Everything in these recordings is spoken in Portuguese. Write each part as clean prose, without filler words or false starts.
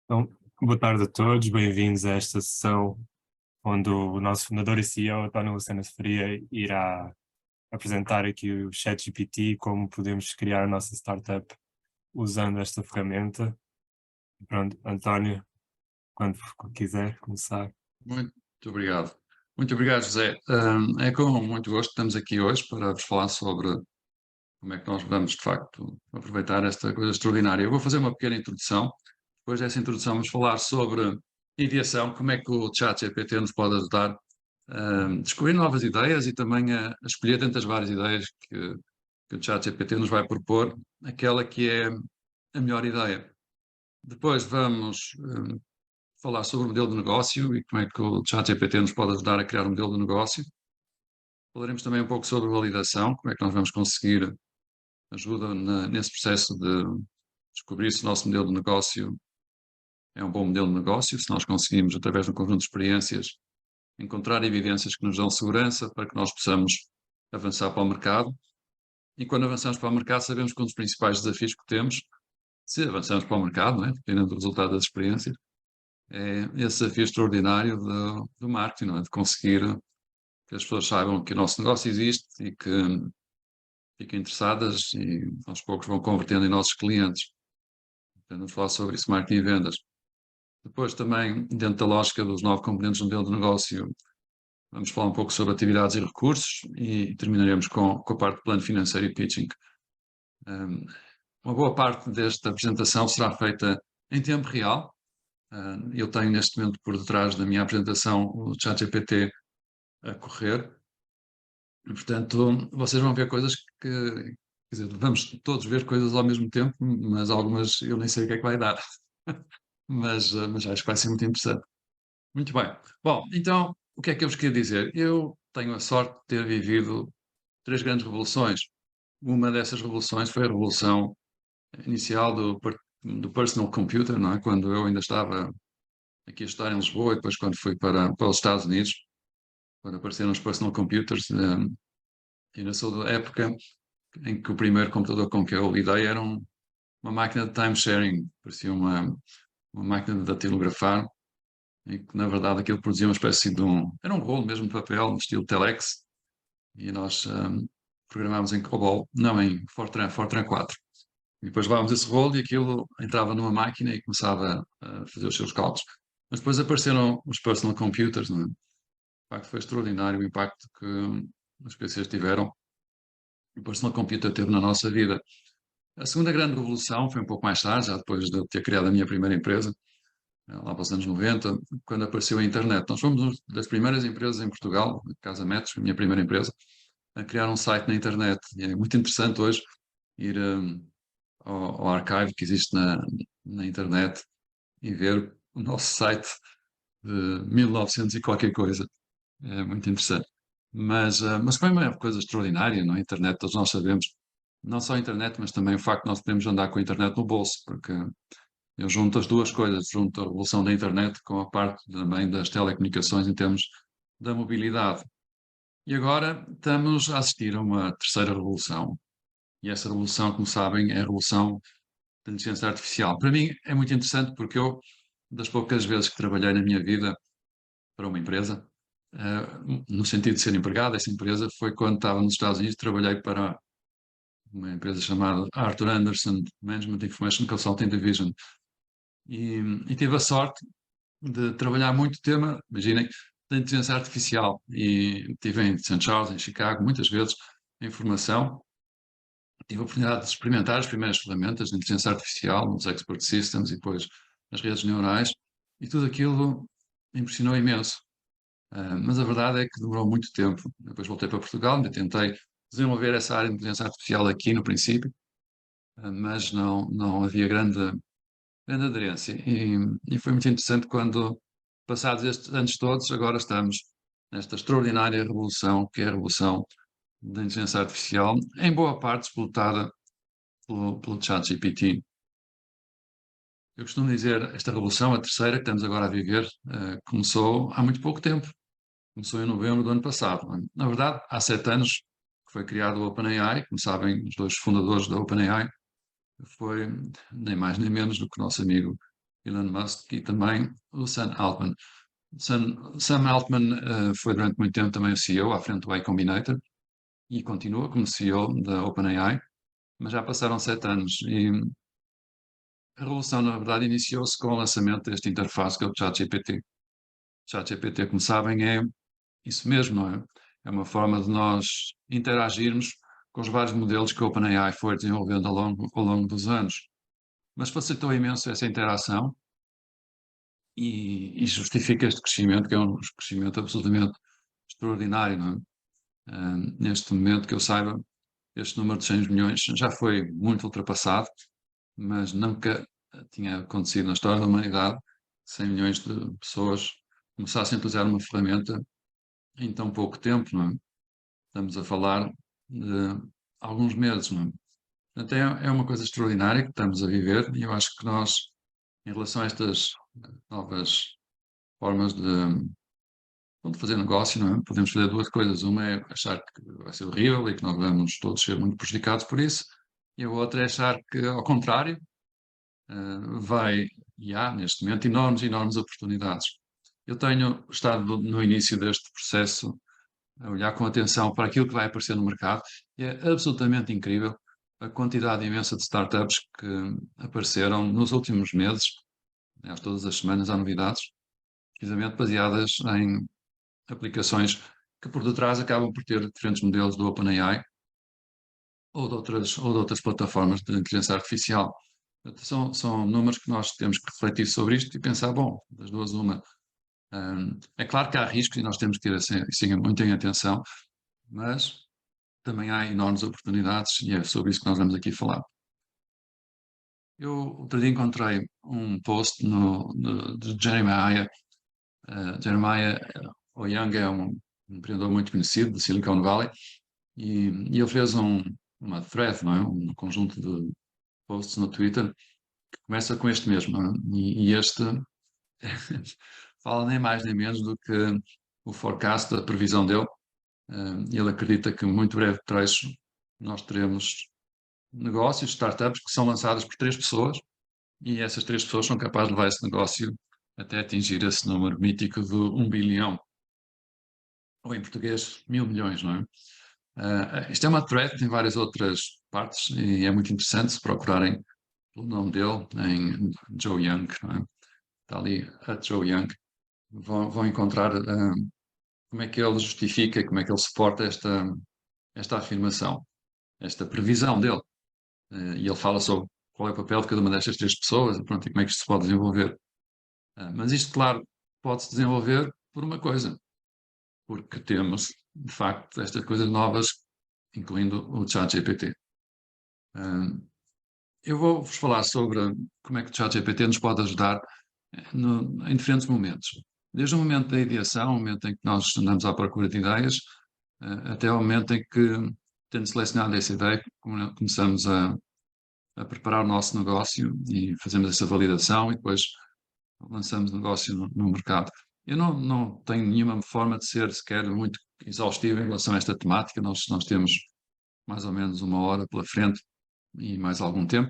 Então, boa tarde a todos, bem-vindos a esta sessão onde o nosso fundador e CEO, António Lucena Faria, irá apresentar aqui o ChatGPT e como podemos criar a nossa startup usando esta ferramenta. Pronto, António, quando quiser começar. Muito obrigado. Muito obrigado, José. É com muito gosto que estamos aqui hoje para vos falar sobre como é que nós vamos, de facto, aproveitar esta coisa extraordinária. Eu vou fazer uma pequena introdução. Depois dessa introdução, vamos falar sobre ideação, como é que o ChatGPT nos pode ajudar a descobrir novas ideias e também a escolher dentre as várias ideias que o ChatGPT nos vai propor, aquela que é a melhor ideia. Depois vamos falar sobre o modelo de negócio e como é que o ChatGPT nos pode ajudar a criar um modelo de negócio. Falaremos também um pouco sobre validação, como é que nós vamos conseguir ajuda nesse processo de descobrir se o nosso modelo de negócio é um bom modelo de negócio, se nós conseguimos, através de um conjunto de experiências, encontrar evidências que nos dão segurança para que nós possamos avançar para o mercado. E quando avançamos para o mercado, sabemos que um dos principais desafios que temos, se avançamos para o mercado, não é? Dependendo do resultado das experiências, é esse desafio extraordinário do marketing, não é? De conseguir que as pessoas saibam que o nosso negócio existe e que fiquem interessadas e aos poucos vão convertendo em nossos clientes. Portanto, vamos falar sobre isso, marketing e vendas. Depois também, dentro da lógica dos 9 componentes do modelo de negócio, vamos falar um pouco sobre atividades e recursos e terminaremos com a parte de plano financeiro e pitching. Uma boa parte desta apresentação será feita em tempo real. Eu tenho neste momento por detrás da minha apresentação o ChatGPT a correr. E, portanto, vocês vão ver coisas quer dizer, vamos todos ver coisas ao mesmo tempo, mas algumas eu nem sei o que é que vai dar. Mas acho que vai ser muito interessante. Muito bem. Bom, então, o que é que eu vos queria dizer? Eu tenho a sorte de ter vivido 3 grandes revoluções. Uma dessas revoluções foi a revolução inicial do personal computer, não é? Quando eu ainda estava aqui a estudar em Lisboa e depois quando fui para os Estados Unidos, quando apareceram os personal computers, ainda sou da época em que o primeiro computador com que eu lidei era uma máquina de time sharing, parecia uma máquina de datilografar, em que na verdade aquilo produzia uma espécie de era um rolo mesmo de papel, no estilo Telex, e nós programámos em COBOL, não em Fortran 4. E depois levávamos esse rolo e aquilo entrava numa máquina e começava a fazer os seus cálculos. Mas depois apareceram os personal computers, não é? De facto foi extraordinário o impacto que os PCs tiveram, e o personal computer teve na nossa vida. A segunda grande revolução foi um pouco mais tarde, já depois de eu ter criado a minha primeira empresa, lá para os anos 90, quando apareceu a internet. Nós fomos uma das primeiras empresas em Portugal, Casa Metros, a minha primeira empresa, a criar um site na internet. E é muito interessante hoje ir ao archive que existe na internet e ver o nosso site de 1900 e qualquer coisa. É muito interessante. Mas foi uma coisa extraordinária, não é? A internet, todos nós sabemos, não só a internet, mas também o facto de nós podermos andar com a internet no bolso, porque eu junto as duas coisas, junto a revolução da internet com a parte também das telecomunicações em termos da mobilidade. E agora estamos a assistir a uma terceira revolução. E essa revolução, como sabem, é a revolução da inteligência artificial. Para mim é muito interessante porque eu, das poucas vezes que trabalhei na minha vida para uma empresa, no sentido de ser empregado, essa empresa foi quando estava nos Estados Unidos, trabalhei para uma empresa chamada Arthur Andersen Management Information Consulting Division. E, e tive a sorte de trabalhar muito o tema, imaginem, da inteligência artificial. E estive em St. Charles, em Chicago, muitas vezes em formação. Tive a oportunidade de experimentar as primeiras ferramentas de inteligência artificial, nos expert systems e depois as redes neurais, e tudo aquilo me impressionou imenso. Mas a verdade é que demorou muito tempo. Depois voltei para Portugal, ainda tentei desenvolver essa área de inteligência artificial aqui no princípio, mas não havia grande aderência. E foi muito interessante quando, passados estes anos todos, agora estamos nesta extraordinária revolução, que é a revolução da inteligência artificial, em boa parte explotada pelo ChatGPT. Eu costumo dizer, esta revolução, a terceira que estamos agora a viver, começou há muito pouco tempo. Começou em novembro do ano passado. Na verdade, há 7 anos que foi criado o OpenAI. Como sabem, os dois fundadores da OpenAI foi nem mais nem menos do que o nosso amigo Elon Musk e também o Sam Altman. Sam Altman foi durante muito tempo também o CEO à frente do Y Combinator e continua como CEO da OpenAI, mas já passaram 7 anos e a revolução, na verdade, iniciou-se com o lançamento desta interface que é o ChatGPT. ChatGPT, como sabem, é isso mesmo, não é? É uma forma de nós interagirmos com os vários modelos que a OpenAI foi desenvolvendo ao longo dos anos. Mas facilitou imenso essa interação e justifica este crescimento, que é um crescimento absolutamente extraordinário, não é? Neste momento, que eu saiba, este número de 100 milhões já foi muito ultrapassado, mas nunca tinha acontecido na história da humanidade 100 milhões de pessoas começassem a utilizar uma ferramenta em tão pouco tempo, não é? Estamos a falar de alguns meses, não é? Portanto, é uma coisa extraordinária que estamos a viver e eu acho que nós, em relação a estas novas formas de fazer negócio, não é? Podemos fazer duas coisas. Uma é achar que vai ser horrível e que nós vamos todos ser muito prejudicados por isso, e a outra é achar que, ao contrário, e há, neste momento, enormes, enormes oportunidades. Eu tenho estado no início deste processo a olhar com atenção para aquilo que vai aparecer no mercado e é absolutamente incrível a quantidade imensa de startups que apareceram nos últimos meses. Aliás, todas as semanas há novidades, precisamente baseadas em aplicações que por detrás acabam por ter diferentes modelos do OpenAI ou de outras plataformas de inteligência artificial. São números que nós temos que refletir sobre isto e pensar, bom, das duas uma. É claro que há riscos e nós temos que ter assim, muito em atenção, mas também há enormes oportunidades e é sobre isso que nós vamos aqui falar. Eu outro dia encontrei um post de Jeremiah. Jeremiah Owyang é um empreendedor muito conhecido de Silicon Valley e ele fez uma thread, não é? Um conjunto de posts no Twitter que começa com este mesmo, não é? E este fala nem mais nem menos do que o forecast, a previsão dele. Ele acredita que muito breve trecho nós teremos negócios, startups que são lançadas por 3 pessoas e essas 3 pessoas são capazes de levar esse negócio até atingir esse número mítico de 1 bilhão, ou em português, 1.000 milhões, não é? Isto é uma thread, tem várias outras partes e é muito interessante se procurarem pelo nome dele em Joe Young, não é? Está ali a Joe Young, vão encontrar como é que ele justifica, como é que ele suporta esta afirmação, esta previsão dele. E ele fala sobre qual é o papel de cada uma destas 3 pessoas e, pronto, e como é que isto se pode desenvolver. Mas isto, claro, pode-se desenvolver por uma coisa, porque temos, de facto, estas coisas novas, incluindo o ChatGPT. Eu vou-vos falar sobre como é que o ChatGPT nos pode ajudar em diferentes momentos. Desde o momento da ideação, o momento em que nós andamos à procura de ideias, até o momento em que, tendo selecionado essa ideia, começamos a preparar o nosso negócio e fazemos essa validação e depois lançamos o negócio no mercado. Eu não tenho nenhuma forma de ser sequer muito exaustivo em relação a esta temática. Nós temos mais ou menos 1 hora pela frente e mais algum tempo.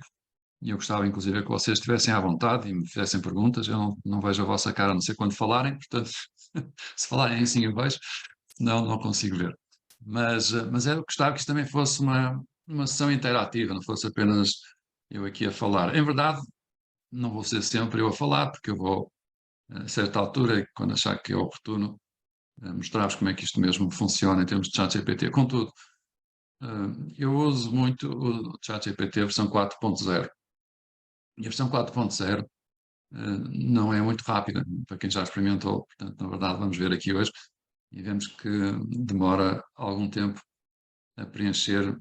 E eu gostava, inclusive, que vocês estivessem à vontade e me fizessem perguntas. Eu não vejo a vossa cara, a não ser quando falarem, portanto, se falarem assim eu vejo, não consigo ver. Mas eu gostava que isto também fosse uma sessão interativa, não fosse apenas eu aqui a falar. Em verdade, não vou ser sempre eu a falar, porque eu vou, a certa altura, quando achar que é oportuno, mostrar-vos como é que isto mesmo funciona em termos de ChatGPT. Contudo, eu uso muito o ChatGPT versão 4.0. E a versão 4.0 não é muito rápida, para quem já experimentou. Portanto, na verdade, vamos ver aqui hoje e vemos que demora algum tempo a preencher,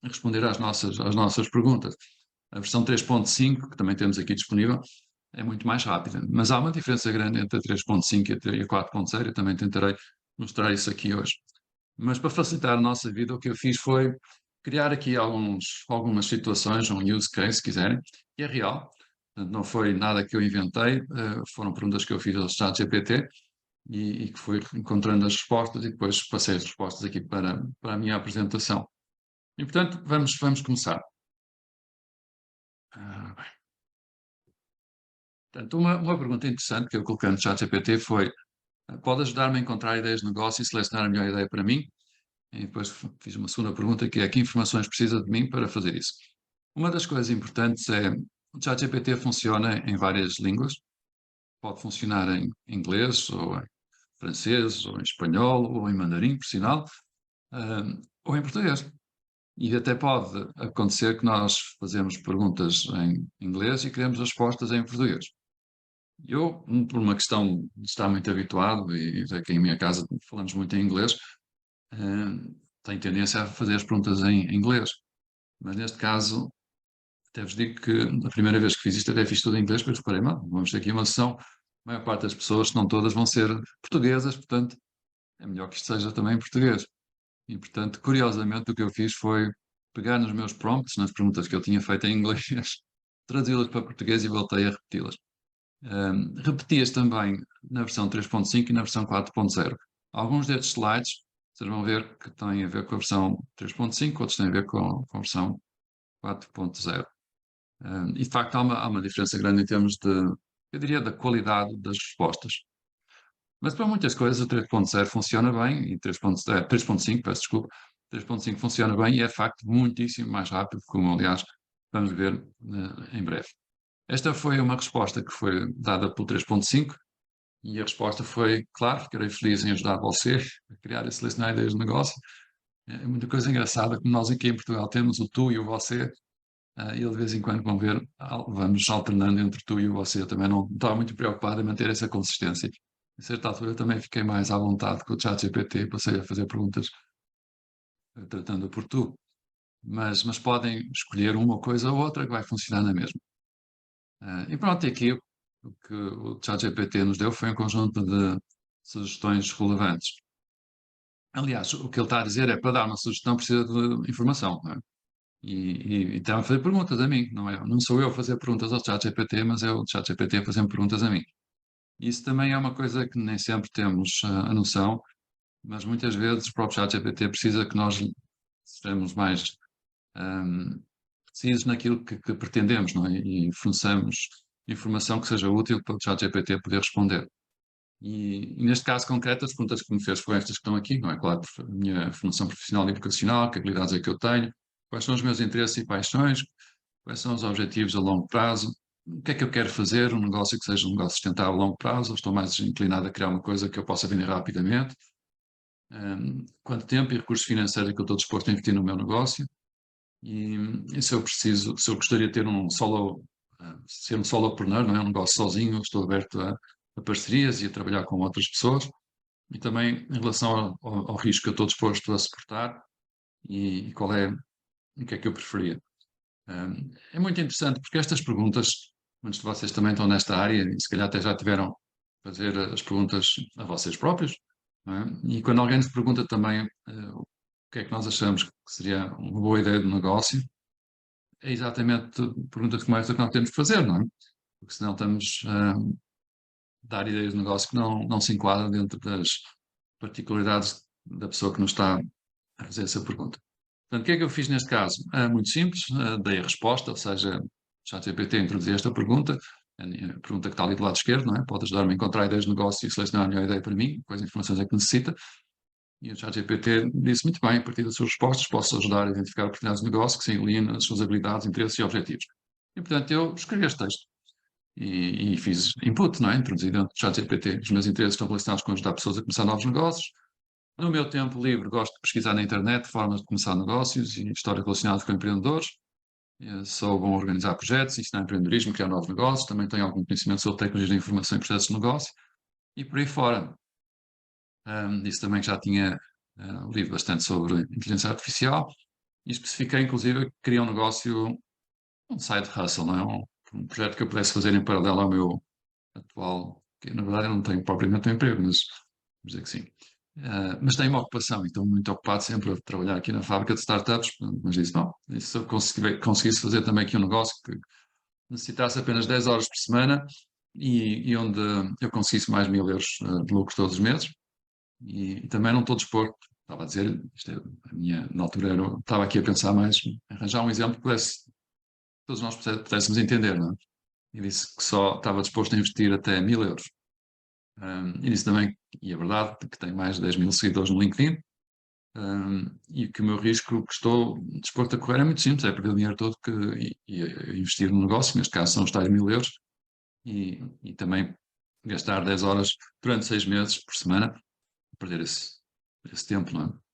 a responder às nossas perguntas. A versão 3.5, que também temos aqui disponível, é muito mais rápida. Mas há uma diferença grande entre a 3.5 e a 4.0, eu também tentarei mostrar isso aqui hoje. Mas para facilitar a nossa vida, o que eu fiz foi criar aqui algumas situações, um use case, se quiserem, e é real. Portanto, não foi nada que eu inventei, foram perguntas que eu fiz ao ChatGPT e que fui encontrando as respostas e depois passei as respostas aqui para a minha apresentação. E, portanto, vamos começar. Portanto, uma pergunta interessante que eu coloquei no ChatGPT foi: pode ajudar-me a encontrar ideias de negócio e selecionar a melhor ideia para mim? E depois fiz uma segunda pergunta que é: que informações precisa de mim para fazer isso? Uma das coisas importantes é: o ChatGPT funciona em várias línguas, pode funcionar em inglês, ou em francês, ou em espanhol, ou em mandarim, por sinal, ou em português. E até pode acontecer que nós fazemos perguntas em inglês e queremos respostas em português. Eu, por uma questão de estar muito habituado, e aqui em minha casa falamos muito em inglês, tenho tendência a fazer as perguntas em inglês. Mas neste caso, até vos digo que a primeira vez que fiz isto, até fiz tudo em inglês, depois reparei, vamos ter aqui uma sessão, a maior parte das pessoas, se não todas, vão ser portuguesas, portanto, é melhor que isto seja também em português. E, portanto, curiosamente, o que eu fiz foi pegar nos meus prompts, nas perguntas que eu tinha feito em inglês, traduzi-las para português e voltei a repeti-las. Repeti-as também na versão 3.5 e na versão 4.0. Alguns destes slides, vocês vão ver que têm a ver com a versão 3.5, outros têm a ver com a versão 4.0. E, de facto, há uma diferença grande em termos de, eu diria, da qualidade das respostas. Mas para muitas coisas o 3.0 funciona bem, e 3.5, peço desculpa, 3.5 funciona bem e é de facto muitíssimo mais rápido, como aliás vamos ver em breve. Esta foi uma resposta que foi dada pelo 3.5 e a resposta foi: claro, ficarei feliz em ajudar você a criar e selecionar ideias de negócio. É muita coisa engraçada, como nós aqui em Portugal temos o tu e o você, e de vez em quando vão ver, vamos alternando entre tu e o você. Eu também não estava muito preocupado em manter essa consistência. A certa altura também fiquei mais à vontade com o ChatGPT, passei a fazer perguntas tratando por tu. Mas podem escolher uma coisa ou outra que vai funcionar na mesma. E pronto, e aqui o que o ChatGPT nos deu foi um conjunto de sugestões relevantes. Aliás, o que ele está a dizer é: para dar uma sugestão precisa de informação, não é? E está a fazer perguntas a mim, não é? Não sou eu a fazer perguntas ao ChatGPT, mas é o ChatGPT a fazer perguntas a mim. Isso também é uma coisa que nem sempre temos a noção, mas muitas vezes o próprio ChatGPT precisa que nós sejamos mais precisos naquilo que pretendemos, não é? E forneçamos informação que seja útil para o ChatGPT poder responder. E neste caso concreto, as perguntas que me fez foram estas que estão aqui, não é? Claro, a minha formação profissional e vocacional, que habilidades é que eu tenho, quais são os meus interesses e paixões, quais são os objetivos a longo prazo, o que é que eu quero fazer, um negócio que seja um negócio sustentável a longo prazo, ou estou mais inclinado a criar uma coisa que eu possa vender rapidamente, quanto tempo e recursos financeiros é que eu estou disposto a investir no meu negócio, e se eu preciso, se eu gostaria de ter ser um solopreneur, não é? Um negócio sozinho, estou aberto a parcerias e a trabalhar com outras pessoas, e também em relação ao risco que eu estou disposto a suportar e o que é que eu preferia. É muito interessante porque estas perguntas, muitos de vocês também estão nesta área e se calhar até já tiveram a fazer as perguntas a vocês próprios, não é? E quando alguém nos pergunta também o que é que nós achamos que seria uma boa ideia de negócio, é exatamente perguntas como esta que nós temos que fazer, não é? Porque senão estamos a dar ideias de negócio que não se enquadram dentro das particularidades da pessoa que nos está a fazer essa pergunta. Portanto, o que é que eu fiz neste caso? Muito simples, dei a resposta, ou seja, o ChatGPT introduziu esta pergunta, a pergunta que está ali do lado esquerdo, não é? Pode ajudar-me a encontrar ideias de negócio e selecionar a melhor ideia para mim, quais informações é que necessita. E o ChatGPT disse muito bem: a partir das suas respostas, posso ajudar a identificar oportunidades de negócio que se alinhem nas suas habilidades, interesses e objetivos. E, portanto, eu escrevi este texto e fiz input, não é? Introduzi dentro do ChatGPT: os meus interesses estão relacionados com ajudar pessoas a começar novos negócios. No meu tempo livre, gosto de pesquisar na internet formas de começar negócios e histórias relacionadas com empreendedores. Sou bom a organizar projetos, ensinar empreendedorismo, criar novos negócios. Também tenho algum conhecimento sobre tecnologias de informação e processos de negócio. E por aí fora. Disse também que já tinha lido bastante sobre inteligência artificial e especifiquei, inclusive, que queria um negócio, um side hustle, não é? Um projeto que eu pudesse fazer em paralelo ao meu atual, que na verdade eu não tenho propriamente um emprego, mas vamos dizer que sim. Mas tenho uma ocupação e estou muito ocupado sempre a trabalhar aqui na fábrica de startups, mas disse: não, e se eu conseguisse fazer também aqui um negócio que necessitasse apenas 10 horas por semana e onde eu conseguisse mais 1.000 euros de lucro todos os meses, e também não estou disposto, estava a dizer, na altura estava aqui a pensar mais, arranjar um exemplo que todos nós pudéssemos entender, não é? e disse que só estava disposto a investir até 1.000 euros. E disse também, e é verdade, que tem mais de 10 mil seguidores no LinkedIn, e que o meu risco que estou disposto a correr é muito simples, é perder o dinheiro todo e investir no negócio, neste caso são os tais 1.000 euros, e também gastar 10 horas durante 6 meses por semana, perder esse tempo, não é?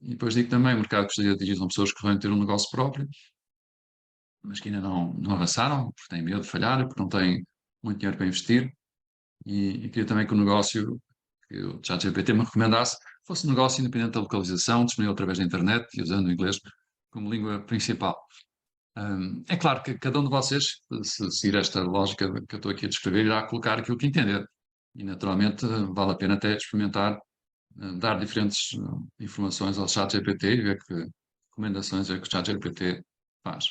E depois digo também, o mercado gostaria de dirigir pessoas que vão ter um negócio próprio, mas que ainda não avançaram, porque têm medo de falhar, porque não têm muito dinheiro para investir, e queria também que o negócio que o ChatGPT me recomendasse fosse um negócio independente da localização, disponível através da internet e usando o inglês como língua principal. É claro que cada um de vocês, se seguir esta lógica que eu estou aqui a descrever, irá colocar aquilo que entender. E, naturalmente, vale a pena até experimentar, dar diferentes informações ao ChatGPT e ver que recomendações é que o ChatGPT faz.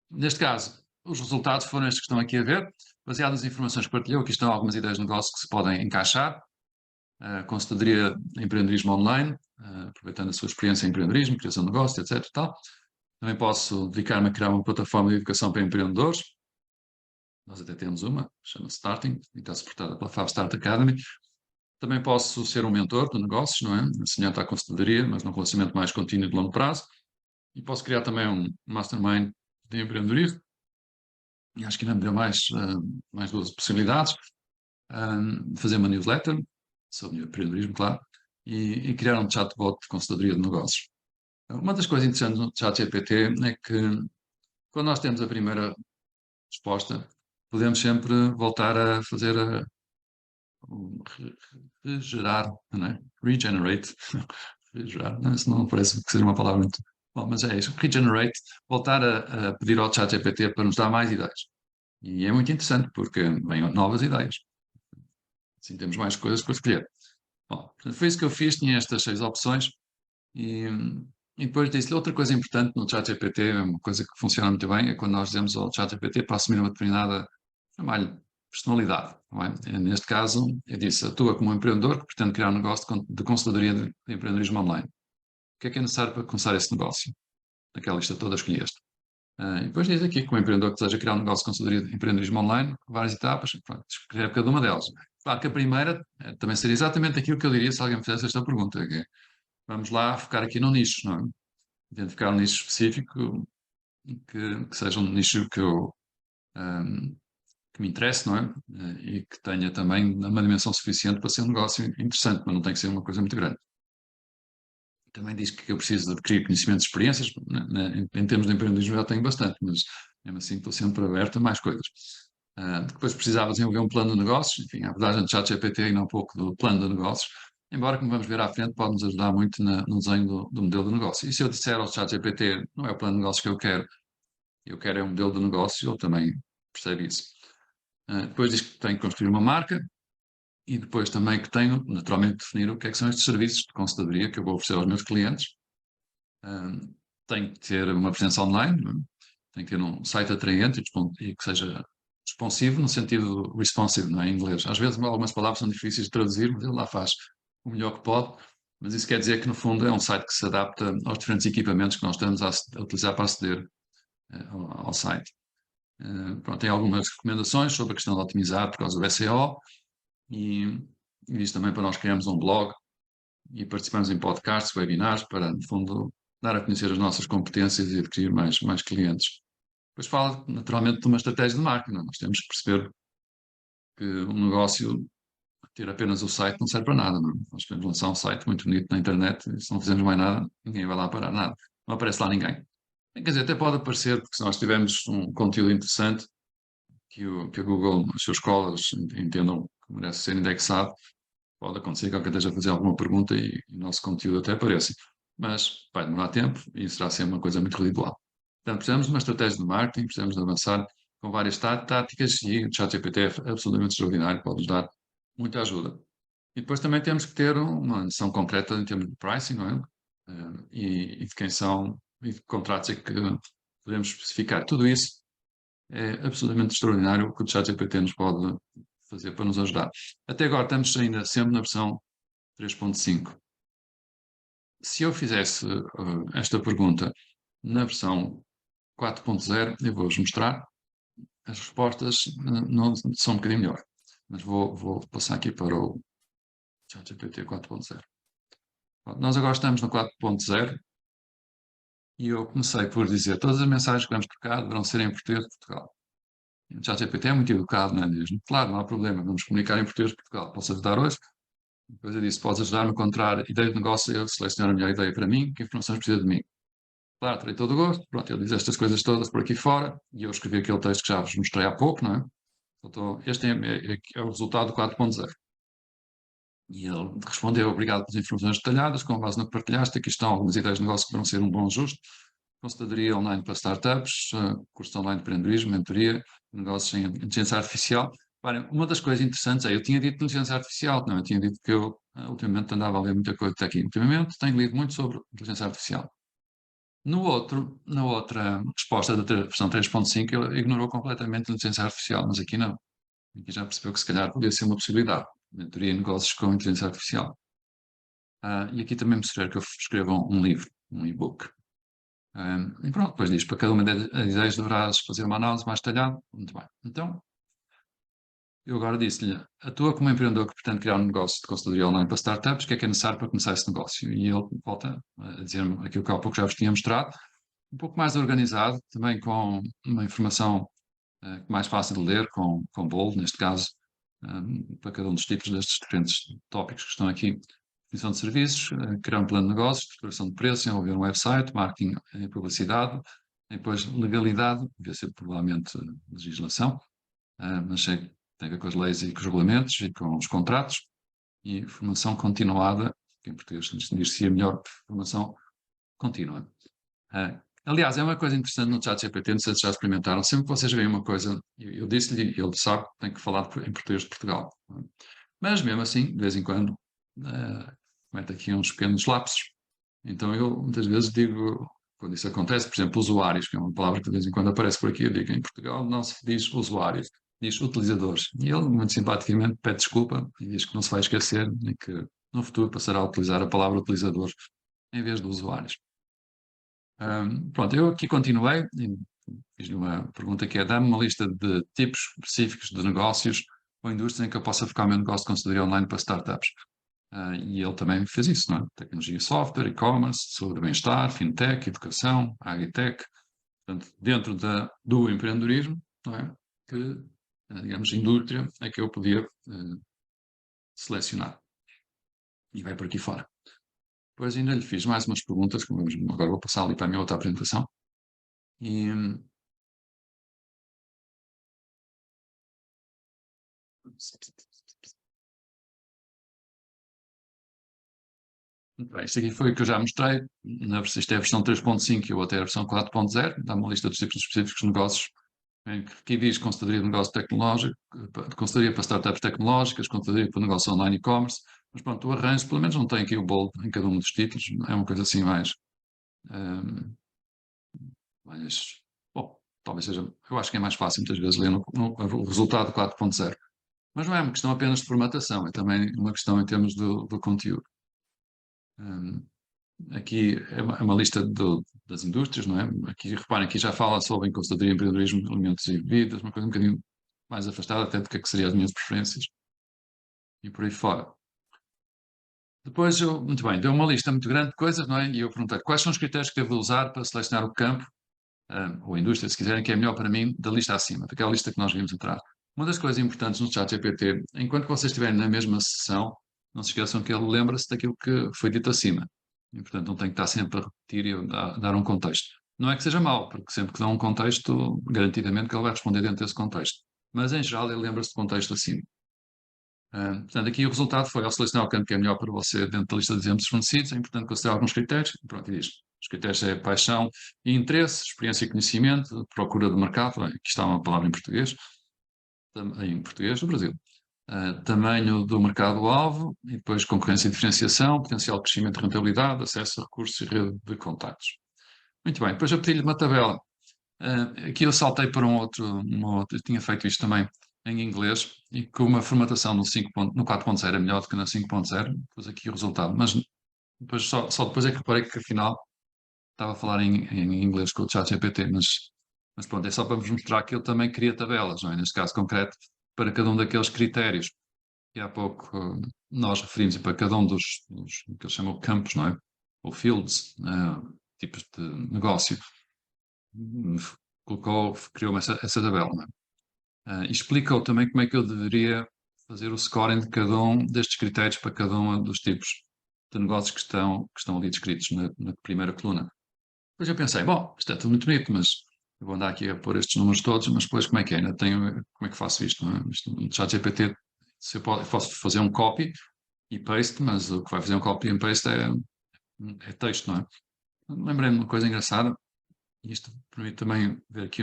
Neste caso, os resultados foram estes que estão aqui a ver. Baseado nas informações que partilhou, aqui estão algumas ideias de negócio que se podem encaixar. Consultadoria de empreendedorismo online, aproveitando a sua experiência em empreendedorismo, criação de negócio, etc. Tal. Também posso dedicar-me a criar uma plataforma de educação para empreendedores. Nós até temos uma, chama-se Starting, e está suportada pela Fab Start Academy. Também posso ser um mentor de negócios, não é? Semelhante à consultadoria, mas num relacionamento mais contínuo de longo prazo. E posso criar também um mastermind de empreendedorismo. E acho que ainda me deu mais duas possibilidades. Fazer uma newsletter sobre empreendedorismo, claro, e criar um chatbot de consultadoria de negócios. Uma das coisas interessantes no ChatGPT é que, quando nós temos a primeira resposta, podemos sempre voltar a fazer regerar, não é? Regenerate. Regerar, não, isso não parece que seja uma palavra muito bom, mas é isso. Regenerate, voltar a pedir ao ChatGPT para nos dar mais ideias. E é muito interessante, porque vêm novas ideias. Assim temos mais coisas para escolher. Bom, foi isso que eu fiz, tinha estas 6 opções, e depois disse-lhe outra coisa importante no ChatGPT, uma coisa que funciona muito bem, é quando nós dizemos ao ChatGPT para assumir uma determinada, chamar-lhe, personalidade. Não é? Neste caso, eu disse, atua como um empreendedor que pretende criar um negócio de consultadoria de empreendedorismo online. O que é necessário para começar esse negócio? Naquela lista toda escolheste. E depois diz aqui que o empreendedor que deseja criar um negócio de consultoria de empreendedorismo online, várias etapas, escreve cada uma delas. Claro que a primeira também seria exatamente aquilo que eu diria se alguém me fizesse esta pergunta, que é, vamos lá focar aqui num nicho, não é? Identificar um nicho específico que seja um nicho que me interesse, não é? E que tenha também uma dimensão suficiente para ser um negócio interessante, mas não tem que ser uma coisa muito grande. Também diz que eu preciso de adquirir conhecimentos e experiências, em termos de empreendedorismo já tenho bastante, mas mesmo assim estou sempre aberto a mais coisas. Depois precisava desenvolver um plano de negócios, enfim, a abordagem do ChatGPT ainda um pouco do plano de negócios, embora, como vamos ver à frente, pode nos ajudar muito no desenho do modelo de negócio. E se eu disser ao ChatGPT, não é o plano de negócio que eu quero é um modelo de negócio, ele também percebe isso. Depois diz que tenho que construir uma marca, e depois também que tenho, naturalmente, definir o que é que são estes serviços de consultadoria que eu vou oferecer aos meus clientes. Tenho que ter uma presença online, tenho que ter um site atraente e que seja responsivo no sentido responsive, não é, em inglês. Às vezes algumas palavras são difíceis de traduzir, mas ele lá faz o melhor que pode. Mas isso quer dizer que, no fundo, é um site que se adapta aos diferentes equipamentos que nós estamos a utilizar para aceder ao site. Pronto, tem algumas recomendações sobre a questão de otimizar por causa do SEO, e diz também para nós criarmos um blog e participarmos em podcasts, webinars, para, no fundo, dar a conhecer as nossas competências e adquirir mais clientes. Depois fala, naturalmente, de uma estratégia de marketing. Nós temos que perceber que um negócio, ter apenas o site, não serve para nada. Não? Nós podemos lançar um site muito bonito na internet e, se não fizermos mais nada, ninguém vai lá parar nada. Não aparece lá ninguém. Quer dizer, até pode aparecer, porque se nós tivermos um conteúdo interessante, que a Google, as suas escolas entendam que merece ser indexado, pode acontecer que alguém esteja a fazer alguma pergunta e o nosso conteúdo até apareça. Mas vai demorar tempo e será sempre uma coisa muito residual. Portanto, precisamos de uma estratégia de marketing, precisamos de avançar com várias táticas, e o ChatGPT é absolutamente extraordinário, pode nos dar muita ajuda. E depois também temos que ter uma noção concreta em termos de pricing, não é? E de quem são e de contratos é que podemos especificar. Tudo isso é absolutamente extraordinário o que o ChatGPT nos pode fazer para nos ajudar. Até agora estamos ainda sempre na versão 3.5. Se eu fizesse esta pergunta na versão 4.0, eu vou-vos mostrar. as respostas não são um bocadinho melhor. Mas vou passar aqui para o ChatGPT 4.0. Nós agora estamos no 4.0 e eu comecei por dizer todas as mensagens que vamos trocar deverão ser em português de Portugal. O ChatGPT é muito educado, não é mesmo? Claro, não há problema, vamos comunicar em português de Portugal. Posso ajudar hoje? Depois eu disse, podes ajudar-me a encontrar ideias de negócio, eu selecionar a melhor ideia para mim, que informações precisa de mim. Claro, terei todo o gosto. Pronto, ele diz estas coisas todas por aqui fora e eu escrevi aquele texto que já vos mostrei há pouco, não é? Então, este é o resultado do 4.0. E ele respondeu, obrigado pelas informações detalhadas, com base no que partilhaste, aqui estão algumas ideias de negócio que vão ser um bom ajuste. Consultadoria online para startups, curso online de empreendedorismo, mentoria, negócios em inteligência artificial. Uma das coisas interessantes é, eu tinha dito inteligência artificial, não, eu tinha dito que eu ultimamente andava a ler muita coisa até aqui. Ultimamente tenho lido muito sobre inteligência artificial. Na outra resposta da versão 3.5, ele ignorou completamente a inteligência artificial, mas aqui não. Aqui já percebeu que se calhar podia ser uma possibilidade. Mentoria em negócios com inteligência artificial. E aqui também me sugere que eu escreva um livro, um e-book. E pronto, depois diz, para cada uma das ideias deverás fazer uma análise mais detalhada. Muito bem. Então, eu agora disse-lhe, atua como empreendedor que pretende criar um negócio de consultoria online para startups, o que é necessário para começar esse negócio? E ele volta a dizer-me aquilo que há pouco já vos tinha mostrado, um pouco mais organizado, também com uma informação mais fácil de ler, com bold, neste caso, para cada um dos tipos destes diferentes tópicos que estão aqui. Definição de serviços, criar um plano de negócios, estruturação de preços, envolver um website, marketing e publicidade, e depois legalidade, devia ser provavelmente legislação, mas sei que tem a ver com as leis e com os regulamentos e com os contratos, e formação continuada, que em português distinguir-se melhor formação contínua. Aliás, é uma coisa interessante no ChatGPT, não sei se já experimentaram, sempre que vocês veem uma coisa, eu disse-lhe, ele sabe que tem que falar em português de Portugal. Mas mesmo assim, de vez em quando, comete aqui uns pequenos lapsos. Então eu muitas vezes digo, quando isso acontece, por exemplo, usuários, que é uma palavra que de vez em quando aparece por aqui, eu digo, em Portugal não se diz usuários, diz utilizadores. E ele, muito simpaticamente, pede desculpa e diz que não se vai esquecer e que no futuro passará a utilizar a palavra utilizadores em vez de usuários. Pronto, eu aqui continuei e fiz-lhe uma pergunta que é, dá-me uma lista de tipos específicos de negócios ou indústrias em que eu possa focar o meu negócio de consultoria online para startups. E ele também fez isso, não é? Tecnologia e software, e-commerce, saúde e bem-estar, fintech, educação, agritech. Portanto, dentro do empreendedorismo, não é? Que, digamos, indústria é que eu podia selecionar. E vai por aqui fora. Depois ainda lhe fiz mais umas perguntas, que agora vou passar ali para a minha outra apresentação. E bem, isto aqui foi o que eu já mostrei. Isto é a versão 3.5 e a outra é a versão 4.0. Dá uma lista dos tipos específicos de negócios. Aqui diz consultoria de negócio tecnológico, consultoria para startups tecnológicas, consultoria para negócio online e-commerce. Mas pronto, o arranjo, pelo menos não tem aqui o bold em cada um dos títulos. É uma coisa assim mais... bom, talvez seja... Eu acho que é mais fácil muitas vezes ler o resultado 4.0. Mas não é uma questão apenas de formatação, é também uma questão em termos do conteúdo. Aqui é uma lista das indústrias, não é? Aqui, reparem, aqui já fala sobre consultoria, empreendedorismo, alimentos e bebidas, uma coisa um bocadinho mais afastada até do que seriam as minhas preferências. E por aí fora. Depois, muito bem, deu uma lista muito grande de coisas, não é? E eu perguntei quais são os critérios que devo usar para selecionar o campo, ou a indústria, se quiserem, que é melhor para mim, da lista acima, daquela lista que nós vimos atrás. Uma das coisas importantes no ChatGPT, enquanto vocês estiverem na mesma sessão, não se esqueçam que ele lembra-se daquilo que foi dito acima. E, portanto, não tem que estar sempre a repetir e dar um contexto. Não é que seja mau, porque sempre que dá um contexto, garantidamente que ele vai responder dentro desse contexto. Mas, em geral, ele lembra-se do contexto acima. Portanto, aqui o resultado foi, ao selecionar o campo que é melhor para você dentro da lista de exemplos fornecidos, é importante considerar alguns critérios. Pronto, e diz. Os critérios é paixão e interesse, experiência e conhecimento, procura de mercado, aqui está uma palavra em português do Brasil. Tamanho do mercado-alvo, e depois concorrência e diferenciação, potencial de crescimento e rentabilidade, acesso a recursos e rede de contactos. Muito bem, depois eu pedi-lhe uma tabela. Aqui eu saltei para eu tinha feito isto também em inglês, e com uma formatação no 4.0 é melhor do que na 5.0, depois aqui o resultado, mas depois, só depois é que reparei que afinal estava a falar em inglês com o ChatGPT, mas Mas pronto, é só para vos mostrar que ele também cria tabelas, não é? Neste caso concreto, para cada um daqueles critérios. E há pouco nós referimos para cada um dos que eles chamam campos, não é? Ou fields, tipos de negócio. Criou-me essa tabela, não é? E explicou também como é que eu deveria fazer o scoring de cada um destes critérios para cada um dos tipos de negócios que estão ali descritos na primeira coluna. Depois eu pensei, bom, isto é tudo muito bonito, mas eu vou andar aqui a pôr estes números todos, mas depois como é que é? Ainda tenho, como é que faço isto? Não é? Isto no ChatGPT, se eu posso fazer um copy e paste, mas o que vai fazer um copy e paste é texto, não é? Lembrei-me de uma coisa engraçada, e isto permite também ver aqui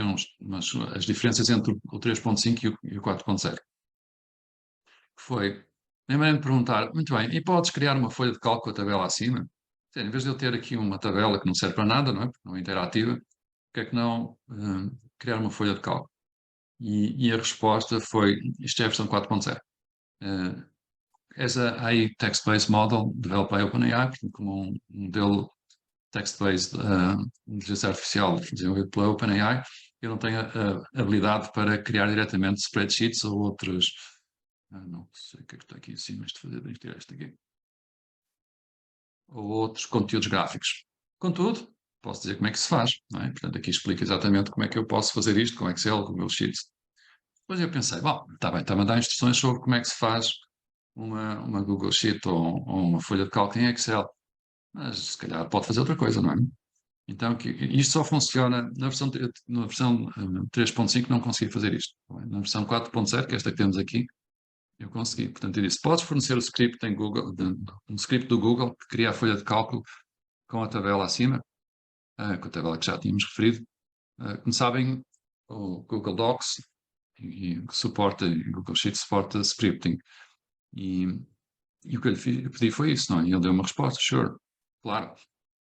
as diferenças entre o 3.5 e o 4.0. Que foi, lembrei-me de perguntar, muito bem, e podes criar uma folha de cálculo com a tabela acima? Em vez de eu ter aqui uma tabela que não serve para nada, não é? Porque não é interativa, porque é que não criar uma folha de cálculo? E a resposta foi, isto é a versão 4.0. As a AI Text-Based Model developed by OpenAI, portanto, como um modelo text-based inteligência artificial desenvolvido pela OpenAI, eu não tenho a habilidade para criar diretamente spreadsheets ou outros. Não sei o que é que está aqui em cima, isto fazer bem tirar isto aqui. Ou outros conteúdos gráficos. Contudo, posso dizer como é que se faz, não é? Portanto, aqui explica exatamente como é que eu posso fazer isto com Excel, com Google Sheets. Depois eu pensei, bom, está bem, está-me a dar instruções sobre como é que se faz uma Google Sheet ou uma folha de cálculo em Excel, mas se calhar pode fazer outra coisa, não é? Então, isto só funciona na versão 3.5 não consegui fazer isto. Na versão 4.0, que é esta que temos aqui, eu consegui. Portanto, eu disse, podes fornecer o script em Google, um script do Google que cria a folha de cálculo com a tabela acima, com a tabela que já tínhamos referido. Como sabem, o Google Docs e Google Sheets suporta scripting. E o que eu pedi foi isso, não é? E ele deu uma resposta, sure, claro.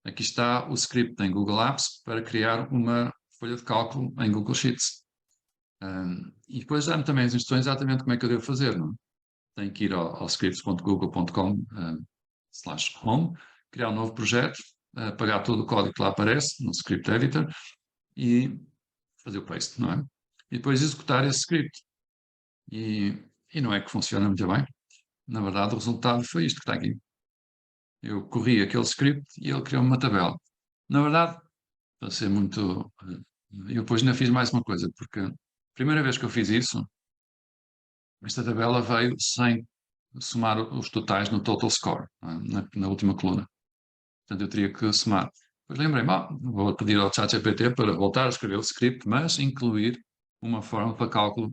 Aqui está o script em Google Apps para criar uma folha de cálculo em Google Sheets. E depois dá-me também as instruções exatamente como é que eu devo fazer, não é? Tenho que ir ao scripts.google.com/home, criar um novo projeto, apagar todo o código que lá aparece no script editor e fazer o paste, não é? E depois executar esse script. E não é que funciona muito bem. Na verdade, o resultado foi isto que está aqui. Eu corri aquele script e ele criou uma tabela. Na verdade, para ser muito. Eu depois ainda fiz mais uma coisa, porque a primeira vez que eu fiz isso, esta tabela veio sem somar os totais no total score, não é? na última coluna. Portanto, eu teria que somar. Depois lembrei-me, vou pedir ao ChatGPT para voltar a escrever o script, mas incluir uma forma para cálculo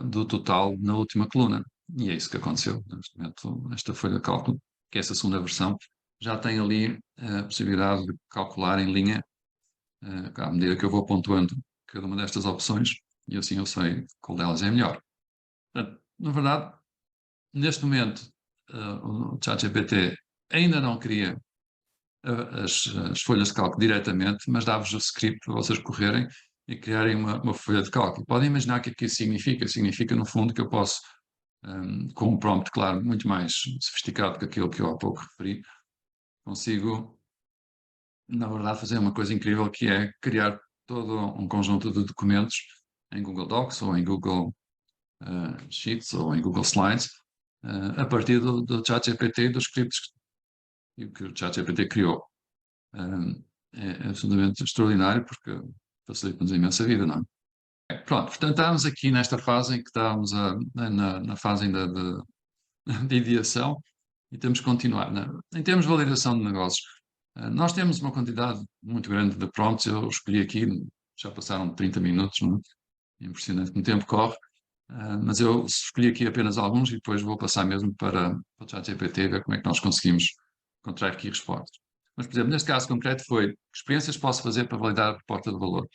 do total na última coluna. E é isso que aconteceu. Neste momento, esta folha de cálculo, que é essa segunda versão, já tem ali a possibilidade de calcular em linha, à medida que eu vou pontuando cada uma destas opções, e assim eu sei qual delas é melhor. Portanto, na verdade, neste momento, o ChatGPT ainda não cria as folhas de cálculo diretamente, mas dá-vos o script para vocês correrem e criarem uma folha de cálculo. Podem imaginar o que é que isso significa? Significa, no fundo, que eu posso, com um prompt, claro, muito mais sofisticado que aquilo que eu há pouco referi, consigo, na verdade, fazer uma coisa incrível que é criar todo um conjunto de documentos em Google Docs ou em Google Sheets ou em Google Slides, a partir do ChatGPT e dos scripts que o ChatGPT criou. É absolutamente extraordinário porque facilita-nos a imensa vida, não é? Pronto, portanto, estamos aqui nesta fase em que estamos na fase ainda de ideação e temos que continuar. Em termos de validação de negócios, nós temos uma quantidade muito grande de prompts, eu escolhi aqui, já passaram 30 minutos, não é? Impressionante como o tempo corre, mas eu escolhi aqui apenas alguns e depois vou passar mesmo para o ChatGPT ver como é que nós conseguimos encontrar aqui respostas. Mas, por exemplo, neste caso concreto foi que experiências posso fazer para validar a proposta de valor?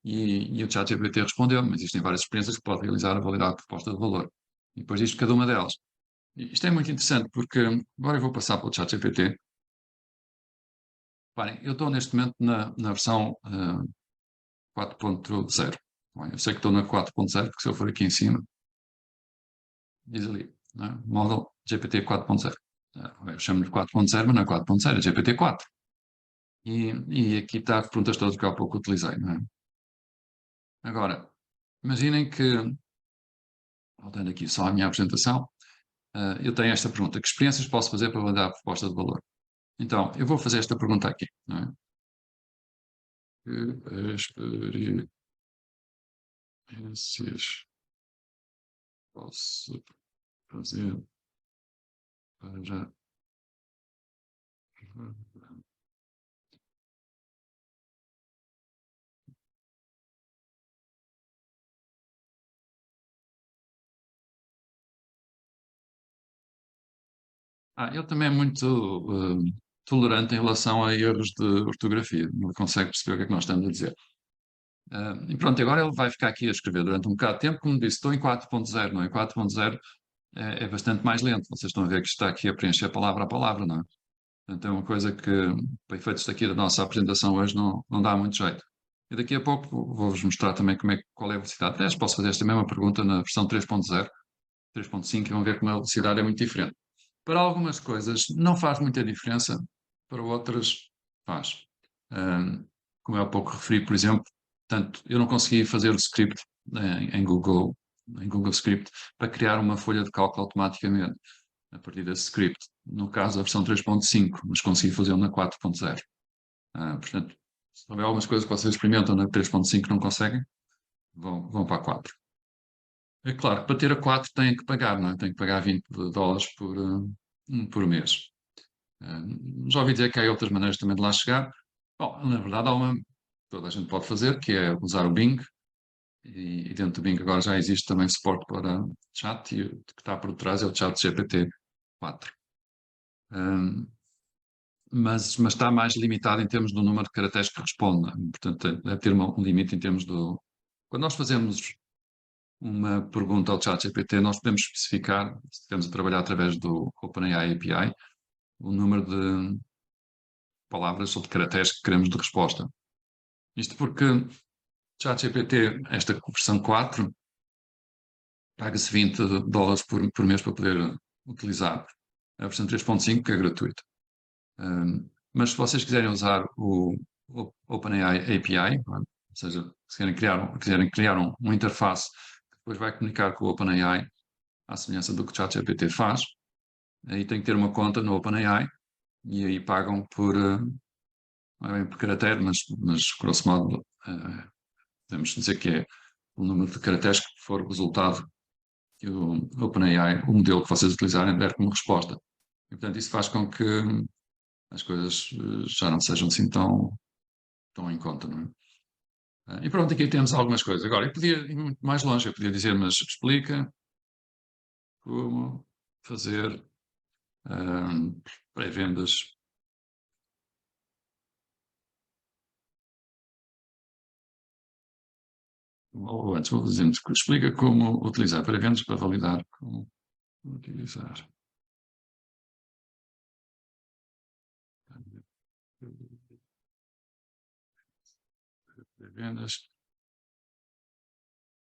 E o ChatGPT respondeu, mas existem várias experiências que pode realizar a validar a proposta de valor. E depois diz cada uma delas. E isto é muito interessante porque, agora eu vou passar para o ChatGPT. Reparem, eu estou neste momento na versão 4.0. Eu sei que estou na 4.0 porque se eu for aqui em cima, diz ali, não é? Model GPT 4.0. Eu chamo-lhe 4.0, mas não é 4.0, é GPT-4. E aqui está as perguntas todas que há pouco utilizei, não é? Agora, imaginem que, voltando aqui só à minha apresentação, eu tenho esta pergunta: que experiências posso fazer para validar a proposta de valor? Então, eu vou fazer esta pergunta aqui, não é? Que experiências posso fazer para... ele também é muito tolerante em relação a erros de ortografia. Ele consegue perceber o que é que nós estamos a dizer. E pronto, agora ele vai ficar aqui a escrever durante um bocado de tempo. Como disse, estou em 4.0, não é? 4.0 é bastante mais lento. Vocês estão a ver que está aqui a preencher palavra a palavra, não é? Portanto, é uma coisa que, para efeitos daqui da nossa apresentação hoje, não dá muito jeito. E daqui a pouco vou-vos mostrar também qual é a velocidade. Aliás, posso fazer esta mesma pergunta na versão 3.0, 3.5, e vão ver como a velocidade é muito diferente. Para algumas coisas não faz muita diferença, para outras faz. Como eu há pouco referi, por exemplo, tanto eu não consegui fazer o script em Google Script para criar uma folha de cálculo automaticamente a partir desse script. No caso, a versão 3.5, mas consegui fazê-lo na 4.0. Portanto, se houver algumas coisas que vocês experimentam na 3.5 e não conseguem, vão para a 4. É claro que para ter a 4 têm que pagar, não é? Têm que pagar $20 por mês. Já ouvi dizer que há outras maneiras também de lá chegar. Bom, na verdade, há uma que toda a gente pode fazer, que é usar o Bing. E dentro do Bing agora já existe também suporte para chat, e o que está por trás é o chat GPT-4. Mas está mais limitado em termos do número de caracteres que responde. Portanto, deve ter um limite em termos do... Quando nós fazemos uma pergunta ao ChatGPT, nós podemos especificar, se estivermos a trabalhar através do OpenAI API, o número de palavras ou de caracteres que queremos de resposta. Isto porque ChatGPT, esta versão 4, paga-se $20 por mês para poder utilizar. A versão 3.5, que é gratuita. Mas se vocês quiserem usar o OpenAI API, ou seja, se quiserem criar uma interface que depois vai comunicar com o OpenAI, à semelhança do que o ChatGPT faz, aí tem que ter uma conta no OpenAI e aí pagam por, não é bem por caractere, mas grosso modo, podemos dizer que é o número de caracteres que for o resultado que o OpenAI, o modelo que vocês utilizarem, der como resposta. E, portanto, isso faz com que as coisas já não sejam assim tão em conta, não é? E pronto, aqui temos algumas coisas. Agora, eu podia ir muito mais longe, eu podia dizer, mas explica como fazer pré-vendas. Ou antes, vou dizer, explica como utilizar pré-vendas para validar como utilizar. Pré-vendas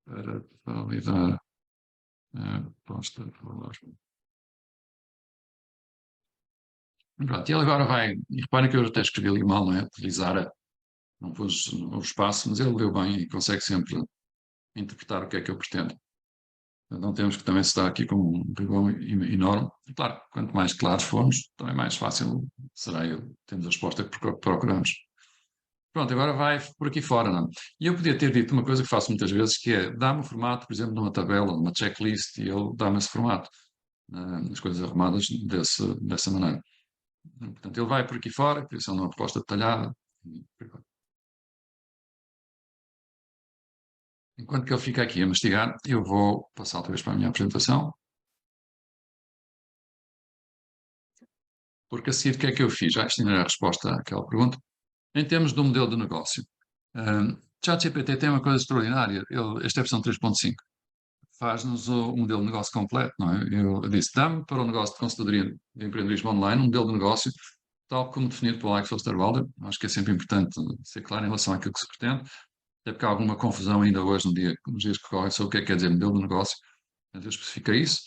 para validar a proposta de valor. Pronto, e ele agora vai, e reparem que eu até escrevi ali mal, não é? Utilizar, não pus o espaço, mas ele leu bem e consegue sempre interpretar o que é que eu pretendo. Não temos que também estar aqui com um rigor enorme. E claro, quanto mais claros formos, também mais fácil será termos a resposta que procuramos. Pronto, agora vai por aqui fora, não? E eu podia ter dito uma coisa que faço muitas vezes, que é dá-me o formato, por exemplo, de uma tabela, de uma checklist, e ele dá-me esse formato, as coisas arrumadas dessa maneira. Portanto, ele vai por aqui fora, criação de uma proposta detalhada. Enquanto que ele fica aqui a mastigar, eu vou passar outra vez para a minha apresentação. Porque a seguir, o que é que eu fiz? Já isto ainda era a resposta àquela pergunta. Em termos do modelo de negócio, ChatGPT tem uma coisa extraordinária. Esta é a versão 3.5. Faz-nos o modelo de negócio completo, não é? Eu disse, dá-me para o negócio de consultoria de empreendedorismo online um modelo de negócio tal como definido pelo Alex Osterwalder. Acho que é sempre importante ser claro em relação àquilo que se pretende, até porque há alguma confusão ainda hoje, nos dias que correm, sobre o que é que quer dizer modelo de negócio. Eu especifiquei isso.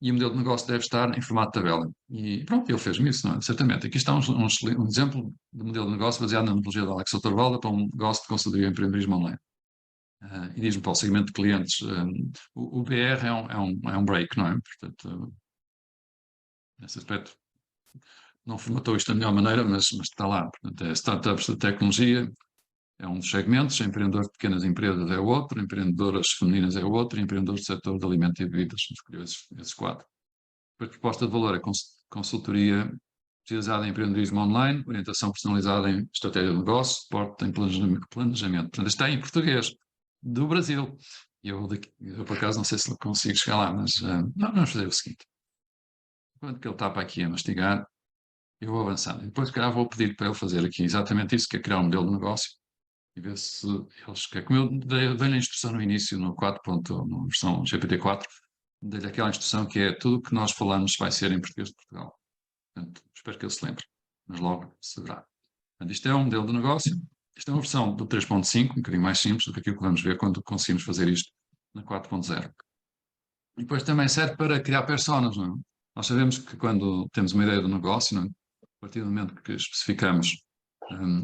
E o modelo de negócio deve estar em formato de tabela. E pronto, ele fez-me isso, não é? Certamente. Aqui está um exemplo de modelo de negócio baseado na metodologia da Alex Osterwalder para um negócio de consultoria de empreendedorismo online. E diz-me para o segmento de clientes, o BR é um break, não é? Portanto, nesse aspecto, não formatou isto da melhor maneira, mas está lá. Portanto, é startups de tecnologia, é um dos segmentos, empreendedores de pequenas empresas é o outro, empreendedoras femininas é o outro, empreendedores do setor de alimentos e bebidas, escolheu esses quatro. Depois, proposta de valor é consultoria especializada em empreendedorismo online, orientação personalizada em estratégia de negócio, suporte em planejamento. Portanto, isto está em português, do Brasil. Eu, por acaso, não sei se consigo chegar lá, mas não, vamos fazer o seguinte. Enquanto que ele está para aqui a mastigar, eu vou avançando. Depois, calhar, vou pedir para ele fazer aqui exatamente isso, que é criar um modelo de negócio e ver se eles... Como eu dei-lhe a instrução no início, no 4. Na versão GPT-4, dei-lhe aquela instrução que é tudo o que nós falamos vai ser em português de Portugal. Portanto, espero que ele se lembre, mas logo se verá. Portanto, isto é um modelo de negócio. Isto é uma versão do 3.5, um bocadinho mais simples do que aquilo que vamos ver quando conseguimos fazer isto na 4.0. E depois também serve para criar personas, não é? Nós sabemos que quando temos uma ideia do negócio, não é? A partir do momento que especificamos